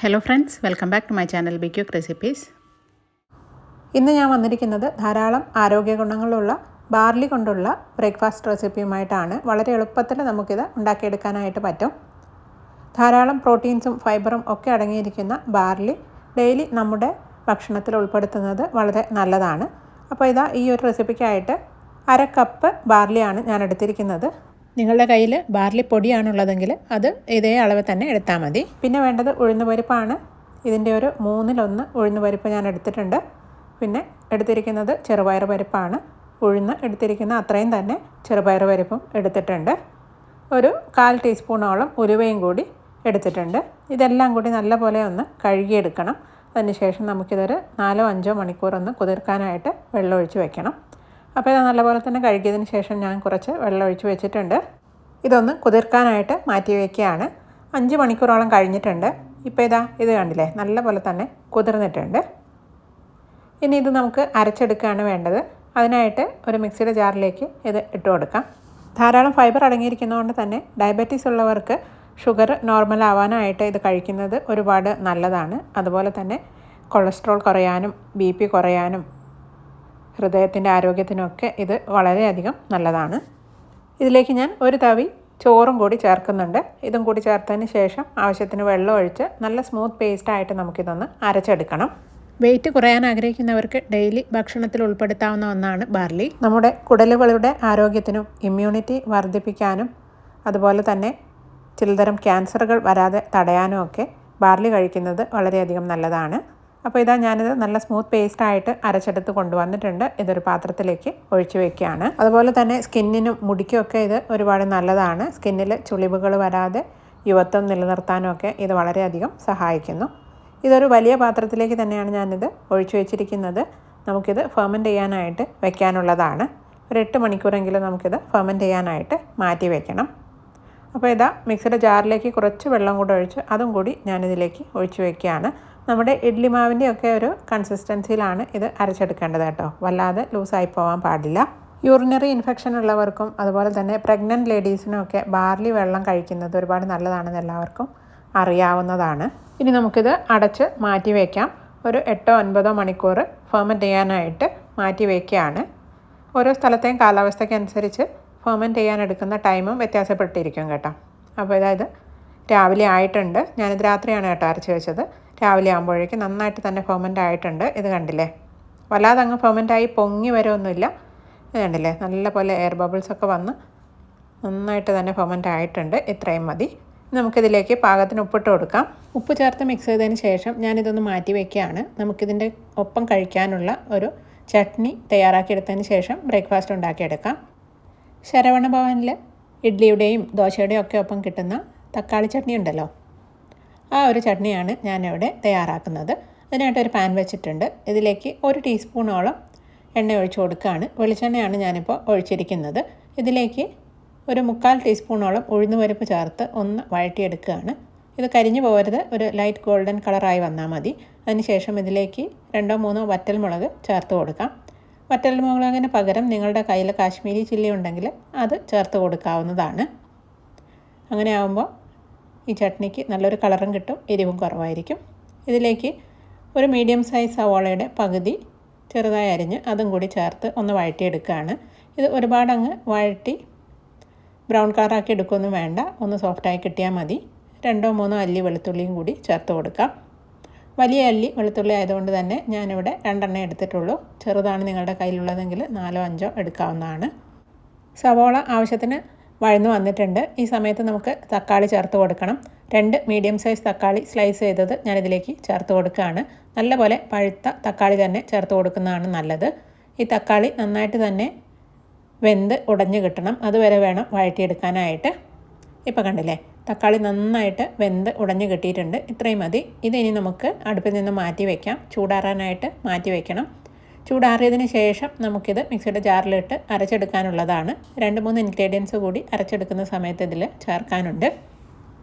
Hello friends, welcome back to my channel be quick recipes. ഇന്ന് ഞാൻ വന്നിരിക്കുന്നത് ധാരാളം ആരോഗ്യ ഗുണങ്ങളുള്ള ബാർലി കൊണ്ടുള്ള ബ്രേക്ക്ഫാസ്റ്റ് റെസിപ്പിയുമായിട്ടാണ്. വളരെ എളുപ്പത്തിൽ നമുക്കിത് ഉണ്ടാക്കിയെടുക്കാനായിട്ട് പറ്റും. ധാരാളം പ്രോട്ടീൻസും ഫൈബറും ഒക്കെ അടങ്ങിയിരിക്കുന്ന ബാർലി ഡെയിലി നമ്മുടെ ഭക്ഷണത്തിൽ ഉൾപ്പെടുത്തുന്നത് വളരെ നല്ലതാണ്. അപ്പോൾ ഈ ഒരു റെസിപ്പിക്കായിട്ട് 1/2 കപ്പ് ബാർലിയാണ് ഞാൻ എടുത്തിരിക്കുന്നത്. നിങ്ങളുടെ കയ്യിൽ ബാർലി പൊടിയാണുള്ളതെങ്കിൽ അത് ഇതേ അളവ് തന്നെ എടുത്താൽ മതി. പിന്നെ വേണ്ടത് ഉഴുന്നുപരിപ്പാണ്. ഇതിൻ്റെ ഒരു 1/3 ഉഴുന്നുപരിപ്പ് ഞാൻ എടുത്തിട്ടുണ്ട്. പിന്നെ എടുത്തിരിക്കുന്നത് ചെറുപയർ പരിപ്പാണ്. ഉഴുന്ന് എടുത്തിരിക്കുന്ന അത്രയും തന്നെ ചെറുപയർ പരിപ്പും എടുത്തിട്ടുണ്ട്. ഒരു 1/4 ടീസ്പൂണോളം ഉലുവയും കൂടി എടുത്തിട്ടുണ്ട്. ഇതെല്ലാം കൂടി നല്ലപോലെ ഒന്ന് കഴുകിയെടുക്കണം. അതിനുശേഷം നമുക്കിതൊരു 4-5 മണിക്കൂർ ഒന്ന് കുതിർക്കാനായിട്ട് വെള്ളമൊഴിച്ച് വെക്കണം. അപ്പോൾ ഇത് നല്ലപോലെ തന്നെ കഴുകിയതിന് ശേഷം ഞാൻ കുറച്ച് വെള്ളമൊഴിച്ച് വെച്ചിട്ടുണ്ട്. ഇതൊന്ന് കുതിർക്കാനായിട്ട് മാറ്റി വയ്ക്കുകയാണ്. 5 മണിക്കൂറോളം കഴിഞ്ഞിട്ടുണ്ട്. ഇപ്പോൾ ഇത് കണ്ടില്ലേ, നല്ലപോലെ തന്നെ കുതിർന്നിട്ടുണ്ട്. ഇനി ഇത് നമുക്ക് അരച്ചെടുക്കുകയാണ് വേണ്ടത്. അതിനായിട്ട് ഒരു മിക്സിയുടെ ജാറിലേക്ക് ഇത് ഇട്ട് കൊടുക്കാം. ധാരാളം ഫൈബർ അടങ്ങിയിരിക്കുന്നതുകൊണ്ട് തന്നെ ഡയബറ്റീസ് ഉള്ളവർക്ക് ഷുഗർ നോർമൽ ആവാനായിട്ട് ഇത് കഴിക്കുന്നത് ഒരുപാട് നല്ലതാണ്. അതുപോലെ തന്നെ കൊളസ്ട്രോൾ കുറയാനും BP കുറയാനും ഹൃദയത്തിൻ്റെ ആരോഗ്യത്തിനൊക്കെ ഇത് വളരെയധികം നല്ലതാണ്. ഇതിലേക്ക് ഞാൻ ഒരു തവി ചോറും കൂടി ചേർക്കുന്നുണ്ട്. ഇതും കൂടി ചേർത്തതിന് ശേഷം ആവശ്യത്തിന് വെള്ളം ഒഴിച്ച് നല്ല സ്മൂത്ത് പേസ്റ്റായിട്ട് നമുക്കിതൊന്ന് അരച്ചെടുക്കണം. വെയിറ്റ് കുറയാൻ ആഗ്രഹിക്കുന്നവർക്ക് ഡെയിലി ഭക്ഷണത്തിൽ ഉൾപ്പെടുത്താവുന്ന ഒന്നാണ് ബാർലി. നമ്മുടെ കുടലുകളുടെ ആരോഗ്യത്തിനും ഇമ്മ്യൂണിറ്റി വർദ്ധിപ്പിക്കാനും അതുപോലെ തന്നെ ചിലതരം ക്യാൻസറുകൾ വരാതെ തടയാനും ഒക്കെ ബാർലി കഴിക്കുന്നത് വളരെയധികം നല്ലതാണ്. അപ്പോൾ ഞാനിത് നല്ല സ്മൂത്ത് പേസ്റ്റായിട്ട് അരച്ചെടുത്ത് കൊണ്ടുവന്നിട്ടുണ്ട്. ഇതൊരു പാത്രത്തിലേക്ക് ഒഴിച്ചു വയ്ക്കുകയാണ്. അതുപോലെ തന്നെ സ്കിന്നിനും മുടിക്കുമൊക്കെ ഇത് ഒരുപാട് നല്ലതാണ്. സ്കിന്നിൽ ചുളിവുകൾ വരാതെ യുവത്വം നിലനിർത്താനും ഒക്കെ ഇത് വളരെയധികം സഹായിക്കുന്നു. ഇതൊരു വലിയ പാത്രത്തിലേക്ക് തന്നെയാണ് ഞാനിത് ഒഴിച്ചു വെച്ചിരിക്കുന്നത്. നമുക്കിത് ഫെർമെൻറ്റ് ചെയ്യാനായിട്ട് വെക്കാനുള്ളതാണ്. ഒരു 8 മണിക്കൂറെങ്കിലും നമുക്കിത് ഫെർമെൻറ്റ് ചെയ്യാനായിട്ട് മാറ്റി വയ്ക്കണം. അപ്പോൾ മിക്സിയുടെ ജാറിലേക്ക് കുറച്ച് വെള്ളം കൂടെ ഒഴിച്ച് അതും കൂടി ഞാനിതിലേക്ക് ഒഴിച്ചു വയ്ക്കുകയാണ്. നമ്മുടെ ഇഡ്ഡലി മാവിൻ്റെ ഒക്കെ ഒരു കൺസിസ്റ്റൻസിയിലാണ് ഇത് അരച്ചെടുക്കേണ്ടത് കേട്ടോ. വല്ലാതെ ലൂസായി പോകാൻ പാടില്ല. യൂറിനറി ഇൻഫെക്ഷൻ ഉള്ളവർക്കും അതുപോലെ തന്നെ പ്രഗ്നൻറ്റ് ലേഡീസിനും ഒക്കെ ബാർലി വെള്ളം കഴിക്കുന്നത് ഒരുപാട് നല്ലതാണെന്ന് എല്ലാവർക്കും അറിയാവുന്നതാണ്. ഇനി നമുക്കിത് അടച്ച് മാറ്റി വയ്ക്കാം. ഒരു 8-9 മണിക്കൂർ ഫെർമെൻറ്റ് ചെയ്യാനായിട്ട് മാറ്റി വയ്ക്കുകയാണ്. ഓരോ സ്ഥലത്തെയും കാലാവസ്ഥയ്ക്കനുസരിച്ച് ഫെർമെൻറ്റ് ചെയ്യാൻ എടുക്കുന്ന ടൈമും വ്യത്യാസപ്പെട്ടിരിക്കും കേട്ടോ. അപ്പോൾ രാവിലെ ആയിട്ടുണ്ട്. ഞാനിത് രാത്രിയാണ് കേട്ടോ അരച്ച് വെച്ചത്. രാവിലെ ആകുമ്പോഴേക്കും നന്നായിട്ട് തന്നെ ഫെർമെൻ്റ് ആയിട്ടുണ്ട്. ഇത് കണ്ടില്ലേ, വല്ലാതെ അങ്ങ് ഫെർമെൻ്റായി പൊങ്ങി വരുമൊന്നുമില്ല. ഇത് കണ്ടില്ലേ, നല്ല പോലെ എയർ ബബിൾസൊക്കെ വന്ന് നന്നായിട്ട് തന്നെ ഫെർമെൻ്റ് ആയിട്ടുണ്ട്. ഇത്രയും മതി. നമുക്കിതിലേക്ക് പാകത്തിന് ഉപ്പിട്ട് കൊടുക്കാം. ഉപ്പ് ചേർത്ത് മിക്സ് ചെയ്തതിന് ശേഷം ഞാനിതൊന്ന് മാറ്റി വയ്ക്കുകയാണ്. നമുക്കിതിൻ്റെ ഒപ്പം കഴിക്കാനുള്ള ഒരു ചട്നി തയ്യാറാക്കിയെടുത്തതിന് ശേഷം ബ്രേക്ക്ഫാസ്റ്റ് ഉണ്ടാക്കിയെടുക്കാം. ശരവണ ഭവനിൽ ഇഡ്ഡലിയുടെയും ദോശയുടെയും ഒക്കെ ഒപ്പം കിട്ടുന്ന തക്കാളി ചട്നി ഉണ്ടല്ലോ, ആ ഒരു ചട്നിയാണ് ഞാനിവിടെ തയ്യാറാക്കുന്നത്. അതിനായിട്ടൊരു പാൻ വെച്ചിട്ടുണ്ട്. ഇതിലേക്ക് 1 ടീസ്പൂണോളം എണ്ണ ഒഴിച്ച് കൊടുക്കുകയാണ്. വെളിച്ചെണ്ണയാണ് ഞാനിപ്പോൾ ഒഴിച്ചിരിക്കുന്നത്. ഇതിലേക്ക് ഒരു 1/4 ടീസ്പൂണോളം ഉഴുന്നുപരിപ്പ് ചേർത്ത് ഒന്ന് വഴറ്റിയെടുക്കുകയാണ്. ഇത് കരിഞ്ഞു പോകരുത്, ഒരു ലൈറ്റ് ഗോൾഡൻ കളറായി വന്നാൽ മതി. അതിനുശേഷം ഇതിലേക്ക് 2-3 വറ്റൽമുളക് ചേർത്ത് കൊടുക്കാം. വറ്റൽമുളകിന് പകരം നിങ്ങളുടെ കയ്യിൽ കാശ്മീരി ചില്ലി ഉണ്ടെങ്കിൽ അത് ചേർത്ത് കൊടുക്കാവുന്നതാണ്. അങ്ങനെ ആകുമ്പോൾ ഈ ചട്നിക്ക് നല്ലൊരു കളറും കിട്ടും, എരിവും കുറവായിരിക്കും. ഇതിലേക്ക് ഒരു മീഡിയം സൈസ് സവാളയുടെ പകുതി ചെറുതായി അരിഞ്ഞ് അതും കൂടി ചേർത്ത് ഒന്ന് വഴറ്റിയെടുക്കുകയാണ്. ഇത് ഒരുപാട് അങ്ങ് വഴറ്റി ബ്രൗൺ കളറാക്കി എടുക്കുകയൊന്നും വേണ്ട, ഒന്ന് സോഫ്റ്റായി കിട്ടിയാൽ മതി. 2-3 അല്ലി വെളുത്തുള്ളിയും കൂടി ചേർത്ത് കൊടുക്കാം. വലിയ അല്ലി വെളുത്തുള്ളി ആയതുകൊണ്ട് തന്നെ ഞാനിവിടെ 2 എണ്ണ എടുത്തിട്ടുള്ളൂ. ചെറുതാണ് നിങ്ങളുടെ കയ്യിലുള്ളതെങ്കിൽ 4-5 എടുക്കാവുന്നതാണ്. സവാള ആവശ്യത്തിന് വഴന്നു വന്നിട്ടുണ്ട്. ഈ സമയത്ത് നമുക്ക് തക്കാളി ചേർത്ത് കൊടുക്കണം. 2 മീഡിയം സൈസ് തക്കാളി സ്ലൈസ് ചെയ്തത് ഞാനിതിലേക്ക് ചേർത്ത് കൊടുക്കുകയാണ്. നല്ലപോലെ പഴുത്ത തക്കാളി തന്നെ ചേർത്ത് കൊടുക്കുന്നതാണ് നല്ലത്. ഈ തക്കാളി നന്നായിട്ട് തന്നെ വെന്ത് ഉടഞ്ഞ് കിട്ടണം, അതുവരെ വേണം വഴറ്റിയെടുക്കാനായിട്ട്. ഇപ്പോൾ കണ്ടില്ലേ, തക്കാളി നന്നായിട്ട് വെന്ത് ഉടഞ്ഞ് കിട്ടിയിട്ടുണ്ട്. ഇത്രയും മതി. ഇതിനി നമുക്ക് അടുപ്പിൽ നിന്ന് മാറ്റി വയ്ക്കാം. ചൂടാറാനായിട്ട് മാറ്റി വയ്ക്കണം. ചൂടാറിയതിന് ശേഷം നമുക്കിത് മിക്സിയുടെ ജാറിലിട്ട് അരച്ചെടുക്കാനുള്ളതാണ്. 2-3 ഇൻഗ്രീഡിയൻസ് കൂടി അരച്ചെടുക്കുന്ന സമയത്ത് ഇതിൽ ചേർക്കാനുണ്ട്.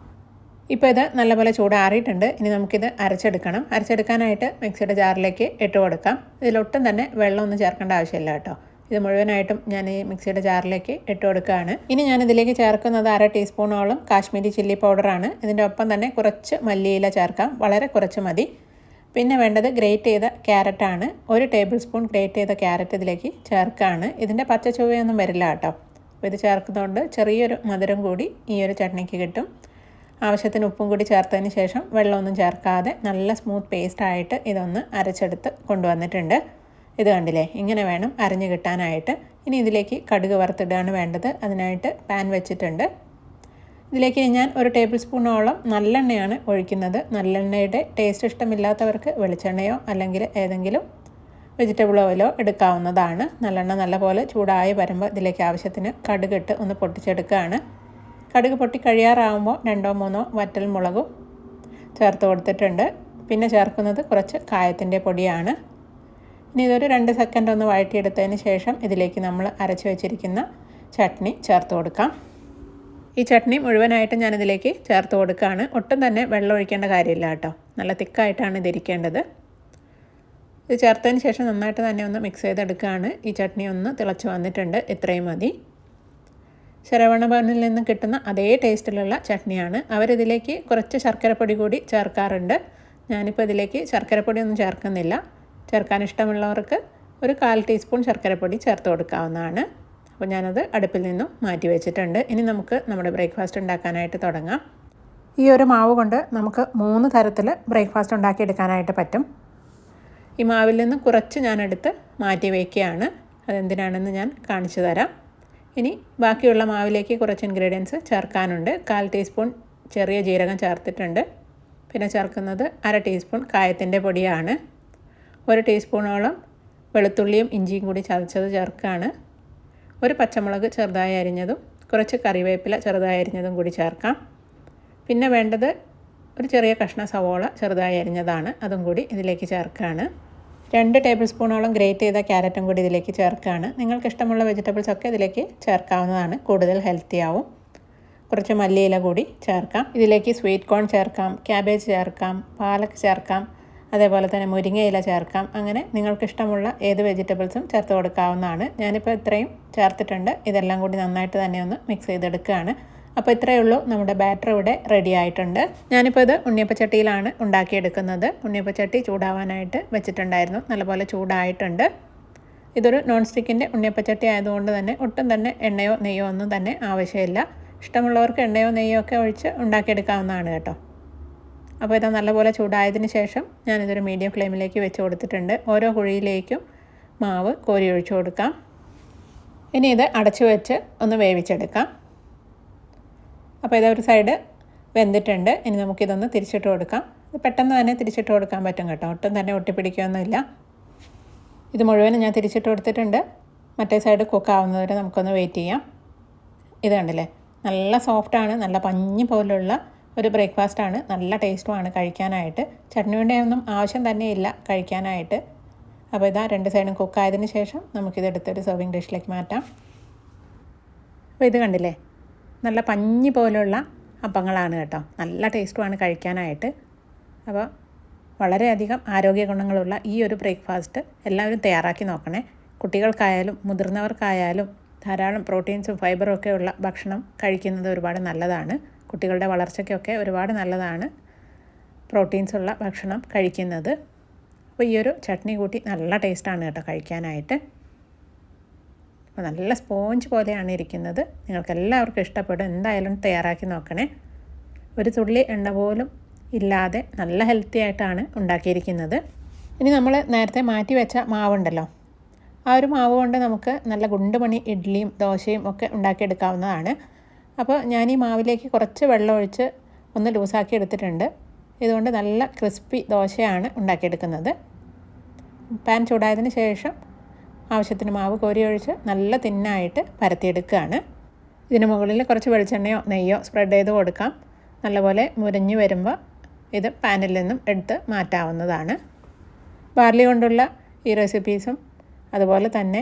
ഇപ്പോൾ നല്ലപോലെ ചൂടാറിയിട്ടുണ്ട്. ഇനി നമുക്കിത് അരച്ചെടുക്കണം. അരച്ചെടുക്കാനായിട്ട് മിക്സിയുടെ ജാറിലേക്ക് ഇട്ട് കൊടുക്കാം. ഇതിലൊട്ടും തന്നെ വെള്ളമൊന്നും ചേർക്കേണ്ട ആവശ്യമില്ല കേട്ടോ. ഇത് മുഴുവനായിട്ടും ഞാൻ ഈ മിക്സിയുടെ ജാറിലേക്ക് ഇട്ട് കൊടുക്കുകയാണ്. ഇനി ഞാനിതിലേക്ക് ചേർക്കുന്നത് 1/2 ടീസ്പൂണോളം കാശ്മീരി ചില്ലി പൗഡറാണ്. ഇതിൻ്റെ ഒപ്പം തന്നെ കുറച്ച് മല്ലിയില ചേർക്കാം, വളരെ കുറച്ച് മതി. പിന്നെ വേണ്ടത് ഗ്രേറ്റ് ചെയ്ത ക്യാരറ്റാണ്. 1 ടേബിൾ സ്പൂൺ ഗ്രേറ്റ് ചെയ്ത ക്യാരറ്റ് ഇതിലേക്ക് ചേർക്കുകയാണ്. ഇതിൻ്റെ പച്ച ചുവയൊന്നും വരില്ല കേട്ടോ. അപ്പോൾ ഇത് ചേർക്കുന്നതുകൊണ്ട് ചെറിയൊരു മധുരം കൂടി ഈ ഒരു ചട്നിക്ക് കിട്ടും. ആവശ്യത്തിന് ഉപ്പും കൂടി ചേർത്തതിന് ശേഷം വെള്ളമൊന്നും ചേർക്കാതെ നല്ല സ്മൂത്ത് പേസ്റ്റായിട്ട് ഇതൊന്ന് അരച്ചെടുത്ത് കൊണ്ടുവന്നിട്ടുണ്ട്. ഇത് കണ്ടില്ലേ, ഇങ്ങനെ വേണം അരഞ്ഞ് കിട്ടാനായിട്ട്. ഇനി ഇതിലേക്ക് കടുക് വറുത്തിടുകയാണ് വേണ്ടത്. അതിനായിട്ട് പാൻ വെച്ചിട്ടുണ്ട്. ഇതിലേക്ക് ഞാൻ 1 ടേബിൾ സ്പൂണോളം നല്ലെണ്ണയാണ് ഒഴിക്കുന്നത്. നല്ലെണ്ണയുടെ ടേസ്റ്റ് ഇഷ്ടമില്ലാത്തവർക്ക് വെളിച്ചെണ്ണയോ അല്ലെങ്കിൽ ഏതെങ്കിലും വെജിറ്റബിൾ ഓയിലോ എടുക്കാവുന്നതാണ്. നല്ലെണ്ണ നല്ലപോലെ ചൂടായി വരുമ്പോൾ ഇതിലേക്ക് ആവശ്യത്തിന് കടുകിട്ട് ഒന്ന് പൊട്ടിച്ചെടുക്കുകയാണ്. കടുക് പൊട്ടി കഴിയാറാകുമ്പോൾ 2-3 വറ്റൽ മുളകും ചേർത്ത് കൊടുത്തിട്ടുണ്ട്. പിന്നെ ചേർക്കുന്നത് കുറച്ച് കായത്തിൻ്റെ പൊടിയാണ്. ഇനി ഇതൊരു 2 സെക്കൻഡ് ഒന്ന് വഴറ്റിയെടുത്തതിന് ശേഷം ഇതിലേക്ക് നമ്മൾ അരച്ച് വെച്ചിരിക്കുന്ന ചട്നി ചേർത്ത് കൊടുക്കാം. ഈ ചട്നി മുഴുവനായിട്ട് ഞാനിതിലേക്ക് ചേർത്ത് കൊടുക്കുകയാണ്. ഒട്ടും തന്നെ വെള്ളം ഒഴിക്കേണ്ട കാര്യമില്ല കേട്ടോ. നല്ല തിക്കായിട്ടാണ് ഇതിരിക്കേണ്ടത്. ഇത് ചേർത്തതിന് ശേഷം നന്നായിട്ട് തന്നെ ഒന്ന് മിക്സ് ചെയ്തെടുക്കുകയാണ്. ഈ ചട്നി ഒന്ന് തിളച്ച് വന്നിട്ടുണ്ട്. ഇത്രയും മതി. ശരവണ ഭവനിൽ നിന്ന് കിട്ടുന്ന അതേ ടേസ്റ്റിലുള്ള ചട്നിയാണ്. അവരിതിലേക്ക് കുറച്ച് ശർക്കരപ്പൊടി കൂടി ചേർക്കാറുണ്ട്. ഞാനിപ്പോൾ ഇതിലേക്ക് ശർക്കരപ്പൊടിയൊന്നും ചേർക്കുന്നില്ല. ചേർക്കാൻ ഇഷ്ടമുള്ളവർക്ക് ഒരു 1/4 ടീസ്പൂൺ ശർക്കരപ്പൊടി ചേർത്ത് കൊടുക്കാവുന്നതാണ്. അപ്പോൾ ഞാനത് അടുപ്പിൽ നിന്നും മാറ്റി വെച്ചിട്ടുണ്ട്. ഇനി നമുക്ക് നമ്മുടെ ബ്രേക്ക്ഫാസ്റ്റ് ഉണ്ടാക്കാനായിട്ട് തുടങ്ങാം. ഈ ഒരു മാവ് കൊണ്ട് നമുക്ക് 3 തരത്തിൽ ബ്രേക്ക്ഫാസ്റ്റ് ഉണ്ടാക്കിയെടുക്കാനായിട്ട് പറ്റും. ഈ മാവിൽ നിന്ന് കുറച്ച് ഞാനെടുത്ത് മാറ്റി വയ്ക്കുകയാണ്. അതെന്തിനാണെന്ന് ഞാൻ കാണിച്ചു തരാം. ഇനി ബാക്കിയുള്ള മാവിലേക്ക് കുറച്ച് ഇൻഗ്രീഡിയൻസ് ചേർക്കാനുണ്ട്. 1/4 ടീസ്പൂൺ ചെറിയ ജീരകം ചേർത്തിട്ടുണ്ട്. പിന്നെ ചേർക്കുന്നത് 1/2 ടീസ്പൂൺ കായത്തിൻ്റെ പൊടിയാണ്. 1 ടീസ്പൂണോളം വെളുത്തുള്ളിയും ഇഞ്ചിയും കൂടി ചതച്ചത് ചേർക്കുകയാണ്. 1 പച്ചമുളക് ചെറുതായി അരിഞ്ഞതും കുറച്ച് കറിവേപ്പില ചെറുതായി അരിഞ്ഞതും കൂടി ചേർക്കാം. പിന്നെ വേണ്ടത് ഒരു ചെറിയ കഷ്ണം സവോള ചെറുതായി അരിഞ്ഞതാണ്. അതും കൂടി ഇതിലേക്ക് ചേർക്കുകയാണ്. 2 ടേബിൾ സ്പൂണോളം ഗ്രേറ്റ് ചെയ്ത ക്യാരറ്റും കൂടി ഇതിലേക്ക് ചേർക്കുകയാണ്. നിങ്ങൾക്ക് ഇഷ്ടമുള്ള വെജിറ്റബിൾസ് ഒക്കെ ഇതിലേക്ക് ചേർക്കാവുന്നതാണ്. കൂടുതൽ ഹെൽത്തി ആവും. കുറച്ച് മല്ലിയില കൂടി ചേർക്കാം. ഇതിലേക്ക് സ്വീറ്റ് കോൺ ചേർക്കാം, ക്യാബേജ് ചേർക്കാം, പാലക്ക് ചേർക്കാം, അതേപോലെ തന്നെ മുരിങ്ങയില ചേർക്കാം. അങ്ങനെ നിങ്ങൾക്കിഷ്ടമുള്ള ഏത് വെജിറ്റബിൾസും ചേർത്ത് കൊടുക്കാവുന്നതാണ്. ഞാനിപ്പോൾ ഇത്രയും ചേർത്തിട്ടുണ്ട്. ഇതെല്ലാം കൂടി നന്നായിട്ട് തന്നെ ഒന്ന് മിക്സ് ചെയ്തെടുക്കുകയാണ്. അപ്പോൾ ഇത്രയേ ഉള്ളൂ, നമ്മുടെ ബാറ്റർ ഇവിടെ റെഡി ആയിട്ടുണ്ട്. ഞാനിപ്പോൾ ഇത് ഉണ്ണിയപ്പച്ചട്ടിയിലാണ് ഉണ്ടാക്കിയെടുക്കുന്നത്. ഉണ്ണിയപ്പച്ചട്ടി ചൂടാവാനായിട്ട് വെച്ചിട്ടുണ്ടായിരുന്നു. നല്ലപോലെ ചൂടായിട്ടുണ്ട്. ഇതൊരു നോൺ സ്റ്റിക്കിൻ്റെ ഉണ്ണിയപ്പച്ചട്ടി ആയതുകൊണ്ട് തന്നെ ഒട്ടും തന്നെ എണ്ണയോ നെയ്യോ ഒന്നും തന്നെ ആവശ്യമില്ല. ഇഷ്ടമുള്ളവർക്ക് എണ്ണയോ നെയ്യോ ഒക്കെ ഒഴിച്ച് ഉണ്ടാക്കിയെടുക്കാവുന്നതാണ് കേട്ടോ. അപ്പോൾ ഇത് നല്ലപോലെ ചൂടായതിന് ശേഷം ഞാനിതൊരു മീഡിയം ഫ്ലെയിമിലേക്ക് വെച്ച് കൊടുത്തിട്ടുണ്ട്. ഓരോ കുഴിയിലേക്കും മാവ് കോരി ഒഴിച്ചു കൊടുക്കാം. ഇനി ഇത് അടച്ചു വെച്ച് ഒന്ന് വേവിച്ചെടുക്കാം. അപ്പോൾ ഇതൊരു സൈഡ് വെന്തിട്ടുണ്ട്. ഇനി നമുക്കിതൊന്ന് തിരിച്ചിട്ട് കൊടുക്കാം. ഇത് പെട്ടെന്ന് തന്നെ തിരിച്ചിട്ട് കൊടുക്കാൻ പറ്റും കേട്ടോ. ഒട്ടും തന്നെ ഒട്ടിപ്പിടിക്കുകയൊന്നുമില്ല. ഇത് മുഴുവനും ഞാൻ തിരിച്ചിട്ട് കൊടുത്തിട്ടുണ്ട്. മറ്റേ സൈഡ് കുക്കാവുന്നവരെ നമുക്കൊന്ന് വെയിറ്റ് ചെയ്യാം. ഇത് കണ്ടില്ലേ, നല്ല സോഫ്റ്റാണ്, നല്ല പഞ്ഞി പോലുള്ള ഒരു ബ്രേക്ക്ഫാസ്റ്റാണ്. നല്ല ടേസ്റ്റുമാണ് കഴിക്കാനായിട്ട്. ചട്നിയുടെ ഒന്നും ആവശ്യം തന്നെയില്ല കഴിക്കാനായിട്ട്. അപ്പോൾ ഇതാ 2 സൈഡും കുക്കായതിന് ശേഷം നമുക്കിതെടുത്തൊരു സെർവിങ് ഡിഷിലേക്ക് മാറ്റാം. അപ്പോൾ ഇത് കണ്ടില്ലേ, നല്ല പഞ്ഞി പോലുള്ള അപ്പങ്ങളാണ് കേട്ടോ. നല്ല ടേസ്റ്റുമാണ് കഴിക്കാനായിട്ട്. അപ്പോൾ വളരെയധികം ആരോഗ്യ ഗുണങ്ങളുള്ള ഈ ഒരു ബ്രേക്ക്ഫാസ്റ്റ് എല്ലാവരും തയ്യാറാക്കി നോക്കണേ. കുട്ടികൾക്കായാലും മുതിർന്നവർക്കായാലും ധാരാളം പ്രോട്ടീൻസും ഫൈബറും ഒക്കെ ഉള്ള ഭക്ഷണം കഴിക്കുന്നത് ഒരുപാട് നല്ലതാണ്. കുട്ടികളുടെ വളർച്ചയ്ക്കൊക്കെ ഒരുപാട് നല്ലതാണ് പ്രോട്ടീൻസ് ഉള്ള ഭക്ഷണം കഴിക്കുന്നത്. അപ്പോൾ ഈ ഒരു ചട്നി കൂട്ടി നല്ല ടേസ്റ്റാണ് കേട്ടോ കഴിക്കാനായിട്ട്. അപ്പോൾ നല്ല സ്പോഞ്ച് പോലെയാണ് ഇരിക്കുന്നത്. നിങ്ങൾക്കെല്ലാവർക്കും ഇഷ്ടപ്പെടും. എന്തായാലും തയ്യാറാക്കി നോക്കണേ. ഒരു തുള്ളി എണ്ണ പോലും ഇല്ലാതെ നല്ല ഹെൽത്തി ആയിട്ടാണ് ഉണ്ടാക്കിയിരിക്കുന്നത്. ഇനി നമ്മൾ നേരത്തെ മാറ്റി വെച്ച മാവുണ്ടല്ലോ, ആ ഒരു മാവ് കൊണ്ട് നമുക്ക് നല്ല ഗുണ്ടുമണി ഇഡ്ഡലിയും ദോശയും ഒക്കെ ഉണ്ടാക്കിയെടുക്കാവുന്നതാണ്. അപ്പോൾ ഞാൻ ഈ മാവിലേക്ക് കുറച്ച് വെള്ളം ഒഴിച്ച് ഒന്ന് ലൂസാക്കി എടുത്തിട്ടുണ്ട്. ഇതുകൊണ്ട് നല്ല ക്രിസ്പി ദോശയാണ് ഉണ്ടാക്കിയെടുക്കുന്നത്. പാൻ ചൂടായതിന് ശേഷം ആവശ്യത്തിന് മാവ് കോരി ഒഴിച്ച് നല്ല തിന്നായിട്ട് പരത്തിയെടുക്കുകയാണ്. ഇതിന് മുകളിൽ കുറച്ച് വെളിച്ചെണ്ണയോ നെയ്യോ സ്പ്രെഡ് ചെയ്ത് കൊടുക്കാം. നല്ലപോലെ മുരിഞ്ഞ് വരുമ്പോൾ ഇത് പാനിൽ നിന്നും എടുത്ത് മാറ്റാവുന്നതാണ്. ബാർലി കൊണ്ടുള്ള ഈ റെസിപ്പീസും അതുപോലെ തന്നെ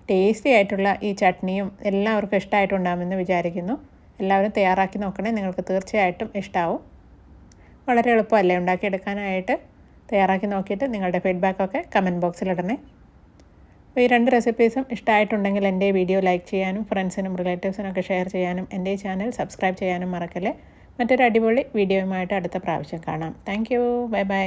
ടേസ്റ്റി ആയിട്ടുള്ള ഈ ചട്നിയും എല്ലാവർക്കും ഇഷ്ടമായിട്ടുണ്ടാകുമെന്ന് വിചാരിക്കുന്നു. എല്ലാവരും തയ്യാറാക്കി നോക്കണേ. നിങ്ങൾക്ക് തീർച്ചയായിട്ടും ഇഷ്ടമാവും. വളരെ എളുപ്പമല്ലേ ഉണ്ടാക്കിയെടുക്കാനായിട്ട്. തയ്യാറാക്കി നോക്കിയിട്ട് നിങ്ങളുടെ ഫീഡ്ബാക്കൊക്കെ കമൻറ്റ് ബോക്സിലിടണേ. അപ്പോൾ ഈ 2 റെസിപ്പീസും ഇഷ്ടമായിട്ടുണ്ടെങ്കിൽ എൻ്റെ വീഡിയോ ലൈക്ക് ചെയ്യാനും ഫ്രണ്ട്സിനും റിലേറ്റീവ്സിനൊക്കെ ഷെയർ ചെയ്യാനും എൻ്റെ ഈ ചാനൽ സബ്സ്ക്രൈബ് ചെയ്യാനും മറക്കല്ലേ. മറ്റൊരു അടിപൊളി വീഡിയോയുമായിട്ട് അടുത്ത പ്രാവശ്യം കാണാം. Thank you. Bye bye.